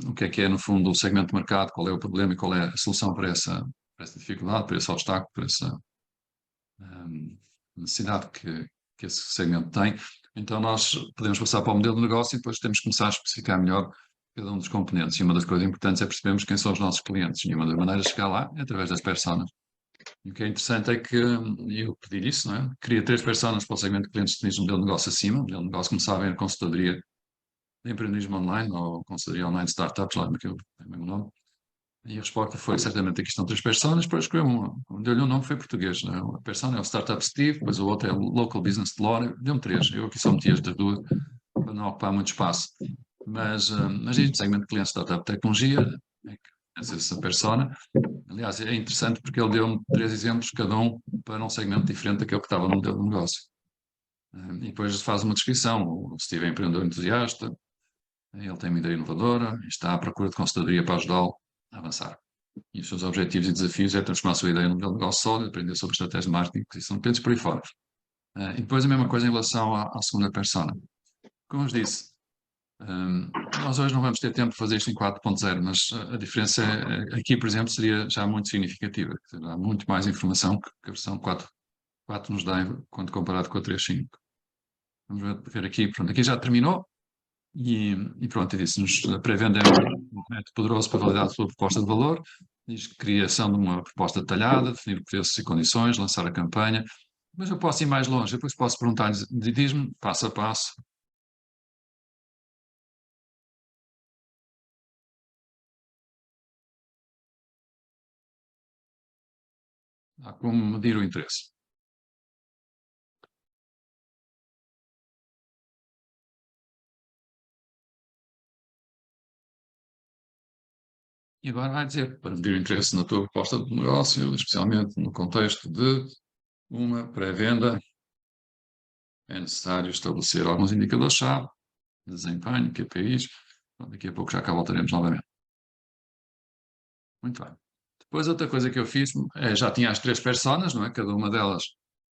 o que é, no fundo, o segmento de mercado, qual é o problema e qual é a solução para essa dificuldade, para esse obstáculo, para essa necessidade que esse segmento tem, então nós podemos passar para o modelo de negócio e depois temos que começar a especificar melhor cada um dos componentes. E uma das coisas importantes é percebermos quem são os nossos clientes. E uma das maneiras de chegar lá é através das personas. E o que é interessante é que eu pedi isso, não é? Queria 3 personas para o segmento de clientes que tinham um modelo de negócio acima. O modelo de negócio começava em consultoria de empreendedorismo online ou consultoria online de startups, lá naquele é o mesmo nome. E a resposta foi certamente aqui estão 3 personas, depois escolheu uma. Deu-lhe um nome, foi português. Não é? Uma persona é o Startup Steve, depois o outro é o Local Business de Lore. Deu-me 3. Eu aqui só meti as das 2 para não ocupar muito espaço. Mas isto, segmento de clientes de startup tecnologia, é essa persona. Aliás, é interessante porque ele deu-me 3 exemplos, cada um para um segmento diferente daquele que estava no modelo de negócio. E depois faz uma descrição. O Steve é empreendedor entusiasta, ele tem uma ideia inovadora, está à procura de consultoria para ajudá-lo a avançar. E os seus objetivos e desafios é transformar a sua ideia num modelo de negócio sólido, aprender sobre estratégias de marketing, aquisição de clientes por aí fora. E depois a mesma coisa em relação à segunda persona. Como eu vos disse, nós hoje não vamos ter tempo de fazer isto em 4.0, mas a diferença aqui, por exemplo, seria já muito significativa. Há muito mais informação que a versão 4 nos dá quando comparado com a 3.5. Vamos ver aqui, pronto, aqui já terminou. E pronto, disse-nos a pré-venda é um método poderoso para validar a sua proposta de valor, diz criação de uma proposta detalhada, definir preços e condições, lançar a campanha, mas eu posso ir mais longe, depois posso perguntar, diz-me passo a passo. Há como medir o interesse. E agora vai dizer, para medir o interesse na tua proposta de negócio, especialmente no contexto de uma pré-venda, é necessário estabelecer alguns indicadores-chave, desempenho, KPIs. Daqui a pouco já cá voltaremos novamente. Muito bem. Depois outra coisa que eu fiz, já tinha as 3 personas, não é? Cada uma delas,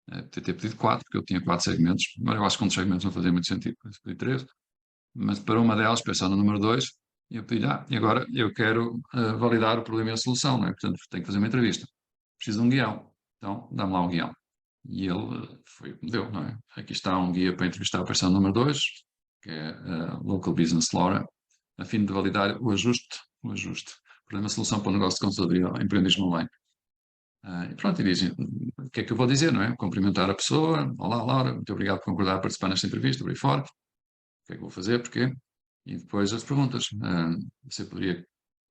podia ter pedido 4, porque eu tinha 4 segmentos, mas eu acho que um dos segmentos não fazia muito sentido, por isso pedi 3. Mas para uma delas, persona número 2, eu pedi, e agora eu quero validar o problema e a solução, não é? Portanto, tenho que fazer uma entrevista. Preciso de um guião. Então, dá-me lá um guião. E ele foi o que me deu, não é? Aqui está um guia para entrevistar a persona número 2, que é Local Business Laura, a fim de validar o ajuste, problema solução para o negócio de consultoria empreendedorismo online. E pronto, e dizem, o que é que eu vou dizer, não é? Cumprimentar a pessoa, olá Laura, muito obrigado por concordar a participar nesta entrevista, por aí fora. O que é que eu vou fazer, porquê? E depois as perguntas. Você poderia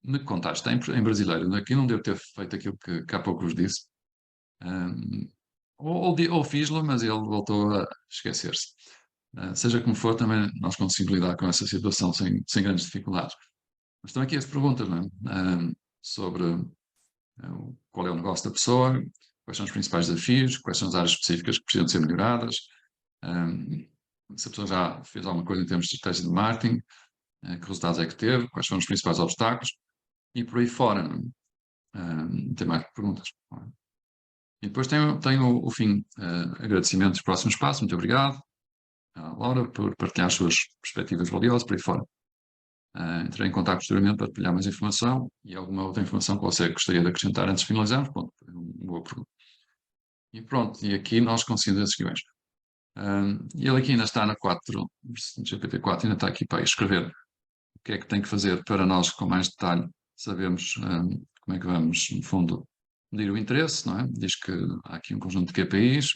me contar, está em brasileiro, aqui não devo ter feito aquilo que há pouco vos disse. Ou fiz-lo, mas ele voltou a esquecer-se. Seja como for, também nós conseguimos lidar com essa situação sem grandes dificuldades. Mas estão aqui as perguntas, não é? Sobre qual é o negócio da pessoa, quais são os principais desafios, quais são as áreas específicas que precisam de ser melhoradas, se a pessoa já fez alguma coisa em termos de estratégia de marketing, que resultados é que teve, quais são os principais obstáculos, e por aí fora. Tem mais perguntas. E depois tem o fim, agradecimento dos próximos passos, muito obrigado, Laura, por partilhar as suas perspectivas valiosas, por aí fora. Entrei em contato posteriormente para partilhar mais informação e alguma outra informação que você gostaria de acrescentar antes de finalizarmos. Pronto, foi uma boa pergunta. E pronto, e aqui nós conseguimos esses guiões. Ele aqui ainda está na 4, GPT-4, ainda está aqui para escrever o que é que tem que fazer para nós, com mais detalhe, sabermos como é que vamos, no fundo, medir o interesse, não é? Diz que há aqui um conjunto de KPIs,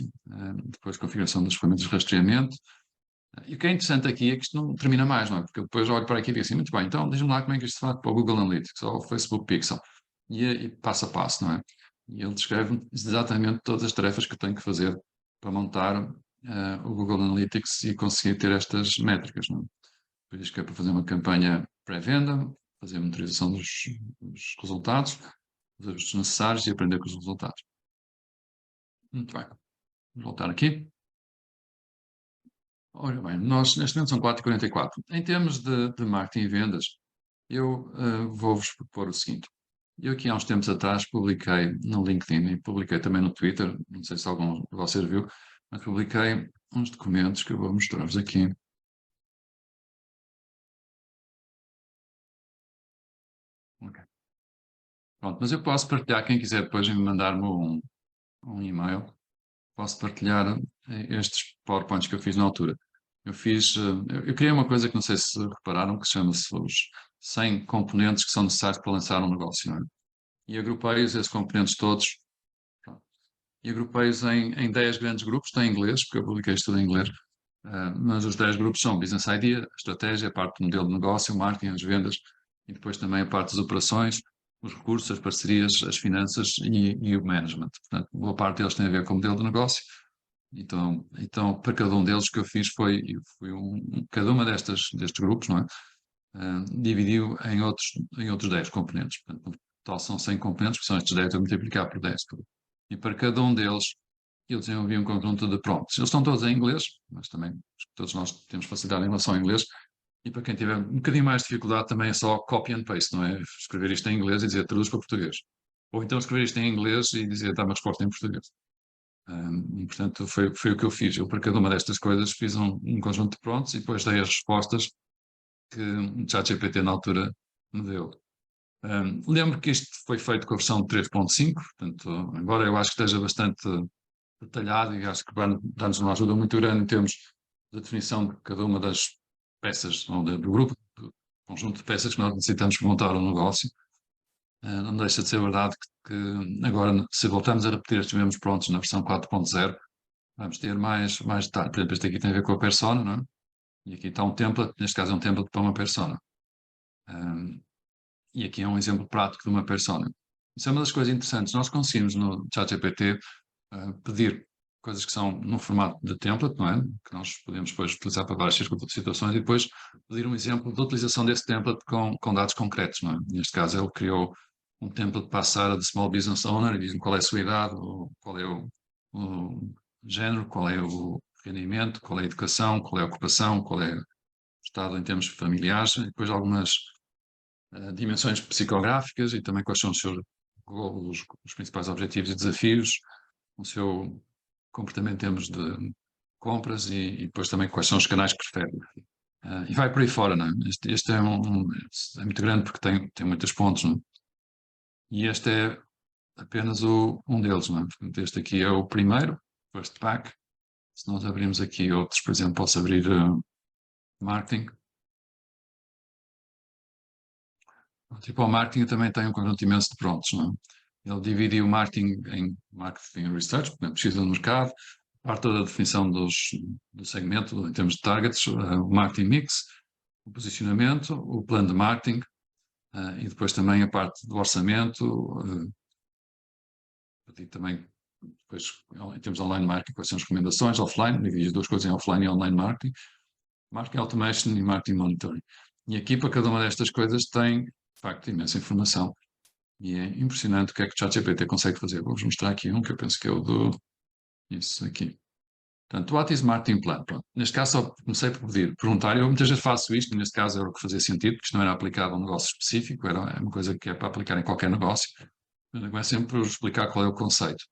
depois configuração das ferramentas de rastreamento. E o que é interessante aqui é que isto não termina mais, não é? Porque eu depois olho para aqui e digo assim, muito bem, então diz-me lá como é que isto se faz para o Google Analytics ou o Facebook Pixel. E passo a passo, não é? E ele descreve exatamente todas as tarefas que eu tenho que fazer para montar o Google Analytics e conseguir ter estas métricas, não é? Depois diz que é para fazer uma campanha pré-venda, fazer a monitorização dos resultados, os ajustes necessários e aprender com os resultados. Muito bem. Vamos voltar aqui. Ora bem, nós neste momento são 4h44. Em termos de marketing e vendas, eu vou-vos propor o seguinte. Eu aqui há uns tempos atrás publiquei no LinkedIn e publiquei também no Twitter, não sei se algum de vocês viu, mas publiquei uns documentos que eu vou mostrar-vos aqui. Okay. Pronto, mas eu posso partilhar, quem quiser depois me mandar-me um e-mail, posso partilhar estes PowerPoints que eu fiz na altura. Eu criei uma coisa que não sei se repararam, que chama-se os 100 componentes que são necessários para lançar um negócio, não é? E agrupei-os, esses componentes todos, pronto, e agrupei-os em 10 grandes grupos, está em inglês, porque eu publiquei isto tudo em inglês, mas os 10 grupos são Business Idea, a estratégia, a parte do modelo de negócio, o marketing, as vendas, e depois também a parte das operações, os recursos, as parcerias, as finanças e o management. Portanto, boa parte deles tem a ver com o modelo de negócio. Então, para cada um deles, o que eu fiz foi cada uma destes grupos, não é? Dividiu em outros 10 componentes. Portanto, no total são 100 componentes, que são estes 10 a multiplicar por 10. E para cada um deles, eu desenvolvi um conjunto de prompts. Eles estão todos em inglês, mas também todos nós temos facilidade em relação ao inglês. E para quem tiver um bocadinho mais de dificuldade, também é só copy and paste, não é? Escrever isto em inglês e dizer traduz para português. Ou então escrever isto em inglês e dizer dá uma resposta em português. E, portanto, foi o que eu fiz. Eu, para cada uma destas coisas, fiz um conjunto de prompts e depois dei as respostas que o ChatGPT na altura me deu. Lembro que isto foi feito com a versão 3.5, portanto, embora eu acho que esteja bastante detalhado e acho que dá-nos uma ajuda muito grande em termos da definição de cada uma das peças, ou do grupo, do conjunto de peças que nós necessitamos para montar um negócio. Não deixa de ser verdade que agora, se voltarmos a repetir estes mesmos prontos na versão 4.0, vamos ter mais detalhe. Por exemplo, este aqui tem a ver com a persona, não é? E aqui está um template, neste caso é um template para uma persona. E aqui é um exemplo prático de uma persona. Isso é uma das coisas interessantes. Nós conseguimos no ChatGPT pedir coisas que são no formato de template, não é? Que nós podemos depois utilizar para várias situações e depois pedir um exemplo de utilização desse template com dados concretos, não é? Neste caso ele criou um template para a Sara de Small Business Owner e diz-me qual é a sua idade, qual é o género, qual é o rendimento, qual é a educação, qual é a ocupação, qual é o estado em termos familiares e depois algumas dimensões psicográficas e também quais são os principais objetivos e desafios, o seu comportamento em termos de compras e depois também quais são os canais que prefere. E vai por aí fora, não é? Este é muito grande porque tem muitos pontos, não é? E este é apenas um deles, não é? Portanto, este aqui é o primeiro, first pack. Se nós abrirmos aqui outros, por exemplo, posso abrir marketing. Tipo, o marketing também tem um conjunto imenso de prontos, não é? Ele divide o marketing em marketing research, pesquisa do mercado, parte toda a definição do segmento em termos de targets, o marketing mix, o posicionamento, o plano de marketing e depois também a parte do orçamento, e também depois em termos de online marketing, quais são as recomendações, offline, divide as duas coisas em offline e online marketing, marketing automation e marketing monitoring. E aqui para cada uma destas coisas tem, de facto, imensa informação. E é impressionante o que é que o ChatGPT consegue fazer. Vou-vos mostrar aqui um que eu penso que é o isso aqui. Portanto, what is marketing plan? Pronto. Neste caso só comecei por perguntar. Eu muitas vezes faço isto, neste caso era o que fazia sentido, porque isto não era aplicado a um negócio específico, é uma coisa que é para aplicar em qualquer negócio. Eu começo sempre por explicar qual é o conceito.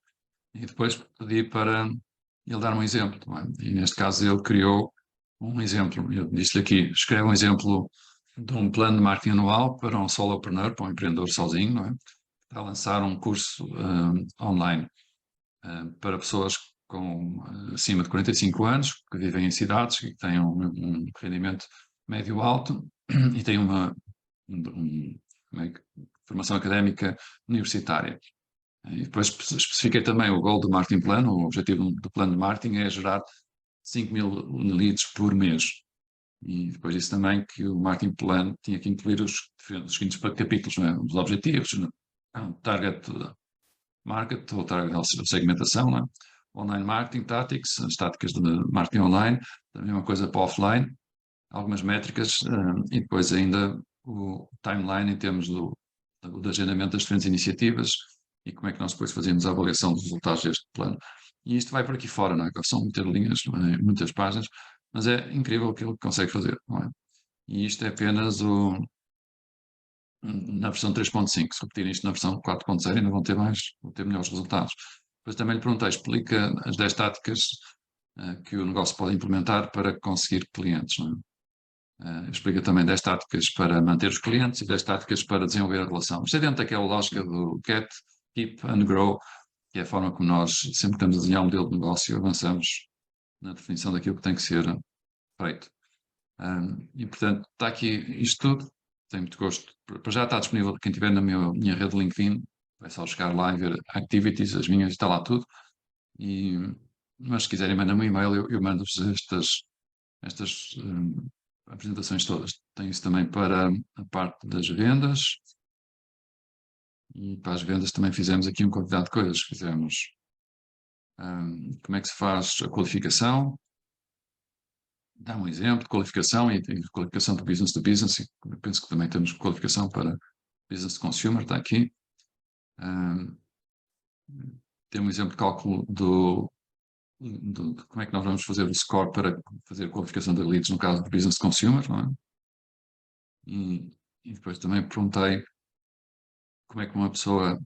E depois pedi para ele dar um exemplo. Não é? E neste caso ele criou um exemplo. Eu disse-lhe aqui, escreve um exemplo de um plano de marketing anual para um solopreneur, para um empreendedor sozinho, não é? Está a lançar um curso online para pessoas com acima de 45 anos, que vivem em cidades e que têm um rendimento médio-alto e têm uma formação académica universitária. E depois especifiquei também o goal do marketing plan, o objetivo do plano de marketing é gerar 5.000 leads por mês. E depois disse também que o marketing plan tinha que incluir os seguintes capítulos, não é? Os objetivos, target market, ou target segmentação, não é? Online marketing, tactics, as táticas de marketing online, também uma coisa para offline, algumas métricas e depois ainda o timeline em termos do agendamento das diferentes iniciativas e como é que nós depois fazemos a avaliação dos resultados deste plano. E isto vai por aqui fora, não é? São muitas linhas, é? Muitas páginas, mas é incrível aquilo que consegue fazer, não é? E isto é apenas na versão 3.5. Se repetirem isto na versão 4.0 ainda vão ter melhores resultados. Depois também lhe perguntei, explica as 10 táticas que o negócio pode implementar para conseguir clientes, não é? Explica também 10 táticas para manter os clientes e 10 táticas para desenvolver a relação. Isto é dentro daquela lógica do Get, Keep and Grow, que é a forma como nós, sempre que estamos a desenhar um modelo de negócio, avançamos na definição daquilo que tem que ser feito. E, portanto, está aqui isto tudo. Tenho muito gosto. Para já está disponível, quem estiver na minha rede LinkedIn, é só chegar lá e ver activities, as minhas, está lá tudo. Mas se quiserem, mandar-me um e-mail, eu mando-vos estas apresentações todas. Tenho isso também para a parte das vendas. E para as vendas também fizemos aqui um quantidade de coisas. Fizemos como é que se faz a qualificação. Dá um exemplo de qualificação e qualificação de business, e penso que também temos qualificação para business to consumer, está aqui. Tem um exemplo de cálculo de como é que nós vamos fazer o score para fazer a qualificação de leads no caso de business to consumer, não é? E depois também perguntei como é que uma pessoa,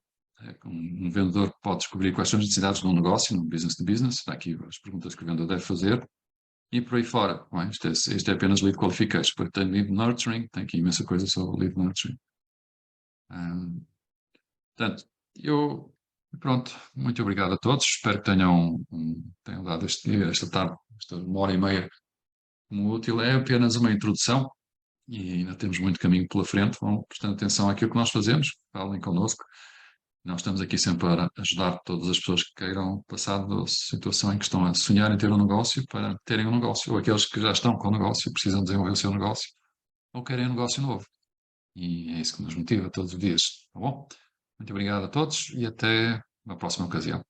um vendedor pode descobrir quais são as necessidades de um negócio, no business to business, está aqui as perguntas que o vendedor deve fazer. E por aí fora, bom, isto é apenas lead qualification, porque tem lead nurturing, tem aqui imensa coisa sobre lead nurturing. Portanto, pronto, muito obrigado a todos, espero que tenham dado esta tarde, esta 1h30 como útil. É apenas uma introdução e ainda temos muito caminho pela frente, vão prestando atenção àquilo que nós fazemos, falem connosco. Nós estamos aqui sempre para ajudar todas as pessoas que queiram passar da situação em que estão a sonhar em ter um negócio para terem um negócio, ou aqueles que já estão com o negócio, precisam desenvolver o seu negócio, ou querem um negócio novo. E é isso que nos motiva todos os dias, tá bom? Muito obrigado a todos e até uma próxima ocasião.